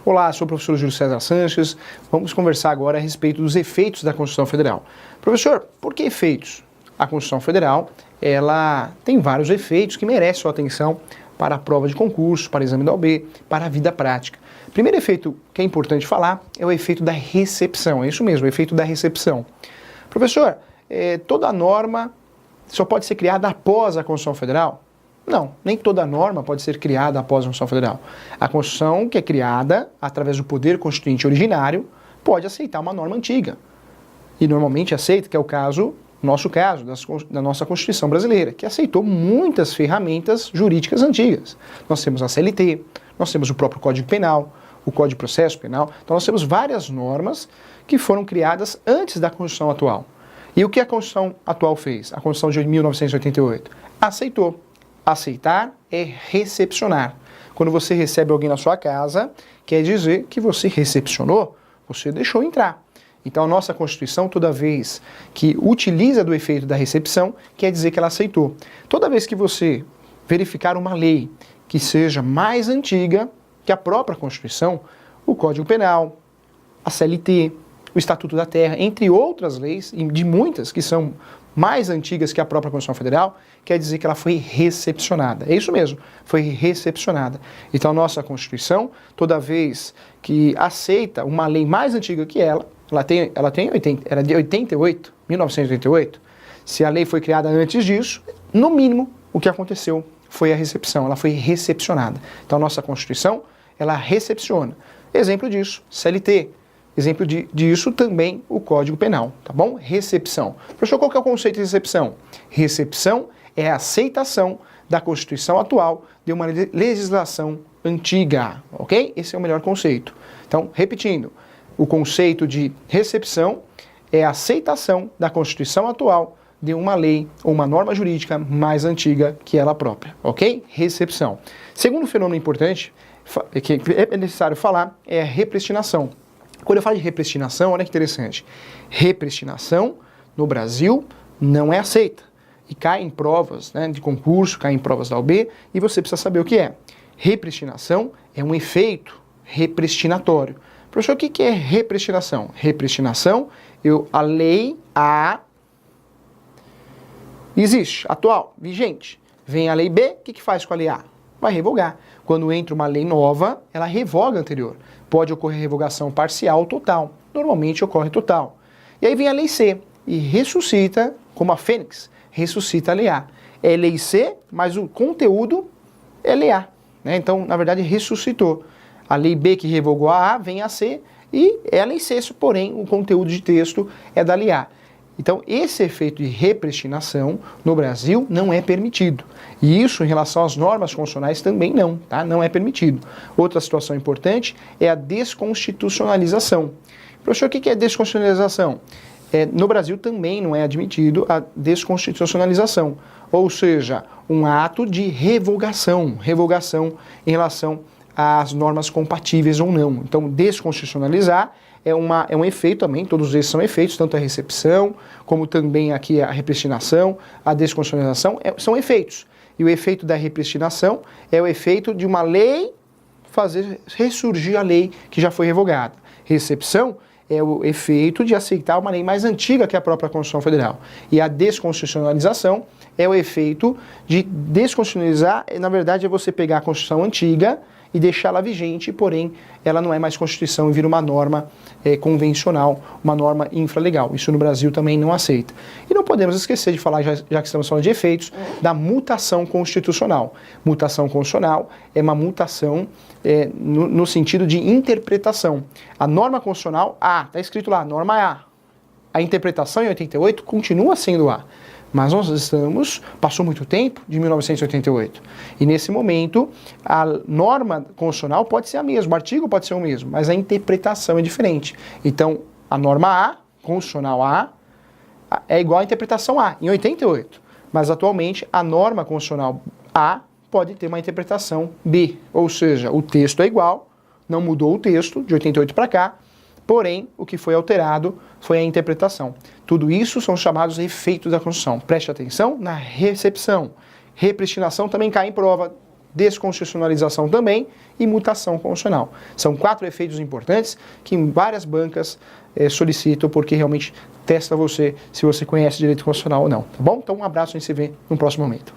Olá, sou o professor Júlio César Sanches. Vamos conversar agora a respeito dos efeitos da Constituição Federal. Professor, por que efeitos? A Constituição Federal, ela tem vários efeitos que merecem sua atenção para a prova de concurso, para o exame da OAB, para a vida prática. Primeiro efeito que é importante falar é o efeito da recepção. É isso mesmo, o efeito da recepção. Professor, toda norma só pode ser criada após a Constituição Federal? Não, nem toda norma pode ser criada após a Constituição Federal. A Constituição, que é criada através do poder constituinte originário, pode aceitar uma norma antiga. E normalmente aceita, que é o caso, nosso caso, da nossa Constituição brasileira, que aceitou muitas ferramentas jurídicas antigas. Nós temos a CLT, nós temos o próprio Código Penal, o Código de Processo Penal. Então nós temos várias normas que foram criadas antes da Constituição atual. E o que a Constituição atual fez? A Constituição de 1988 aceitou. Aceitar é recepcionar. Quando você recebe alguém na sua casa, quer dizer que você recepcionou, você deixou entrar. Então a nossa Constituição, toda vez que utiliza do efeito da recepção, quer dizer que ela aceitou. Toda vez que você verificar uma lei que seja mais antiga que a própria Constituição, o Código Penal, a CLT, o Estatuto da Terra, entre outras leis, e de muitas que são mais antigas que a própria Constituição Federal, quer dizer que ela foi recepcionada. É isso mesmo, foi recepcionada. Então a nossa Constituição, toda vez que aceita uma lei mais antiga que ela era de 88, 1988, se a lei foi criada antes disso, no mínimo o que aconteceu foi a recepção, ela foi recepcionada. Então a nossa Constituição, ela recepciona. Exemplo disso, CLT. Exemplo disso também o Código Penal, tá bom? Recepção. Professor, qual que é o conceito de recepção? Recepção é a aceitação da Constituição atual de uma legislação antiga, ok? Esse é o melhor conceito. Então, repetindo, o conceito de recepção é a aceitação da Constituição atual de uma lei ou uma norma jurídica mais antiga que ela própria, ok? Recepção. Segundo fenômeno importante que é necessário falar é a repristinação. Quando eu falo de repristinação, olha que interessante. Repristinação, no Brasil, não é aceita. E cai em provas de concurso, cai em provas da OAB, e você precisa saber o que é. Repristinação é um efeito repristinatório. Professor, o que é repristinação? Repristinação, a lei A existe, atual, vigente. Vem a lei B, o que faz com a lei A? Vai revogar. Quando entra uma lei nova, ela revoga a anterior. Pode ocorrer revogação parcial ou total. Normalmente ocorre total. E aí vem a lei C e ressuscita, como a Fênix, ressuscita a lei A. É lei C, mas o conteúdo é lei A. Então, na verdade, ressuscitou. A lei B que revogou a A, vem a C e é a lei C, porém o conteúdo de texto é da lei A. Então, esse efeito de repristinação no Brasil não é permitido. E isso, em relação às normas constitucionais, também não, tá? Não é permitido. Outra situação importante é a desconstitucionalização. Professor, o que é desconstitucionalização? No Brasil também não é admitido a desconstitucionalização, ou seja, um ato de revogação em relação às normas compatíveis ou não. Então, desconstitucionalizar é um efeito também, todos esses são efeitos, tanto a recepção, como também aqui a repristinação, a desconstitucionalização, são efeitos. E o efeito da repristinação é o efeito de uma lei fazer ressurgir a lei que já foi revogada. Recepção é o efeito de aceitar uma lei mais antiga que a própria Constituição Federal. E a desconstitucionalização é o efeito de desconstitucionalizar, na verdade é você pegar a Constituição antiga e deixá-la vigente, porém ela não é mais Constituição e vira uma norma convencional, uma norma infralegal. Isso no Brasil também não aceita. E não podemos esquecer de falar, já que estamos falando de efeitos, da mutação constitucional. Mutação constitucional é uma mutação no sentido de interpretação. A norma constitucional A, está escrito lá, norma A. A interpretação em 88 continua sendo A. Mas passou muito tempo, de 1988. E nesse momento, a norma constitucional pode ser a mesma, o artigo pode ser o mesmo, mas a interpretação é diferente. Então, a norma A, constitucional A, é igual à interpretação A, em 88. Mas atualmente, a norma constitucional A pode ter uma interpretação B. Ou seja, o texto é igual, não mudou o texto, de 88 para cá, porém, o que foi alterado foi a interpretação. Tudo isso são chamados efeitos da Constituição. Preste atenção na recepção. Repristinação também cai em prova desconstitucionalização também e mutação constitucional. São 4 efeitos importantes que em várias bancas solicitam, porque realmente testa você se você conhece direito constitucional ou não, tá bom? Então um abraço e a gente se vê no próximo momento.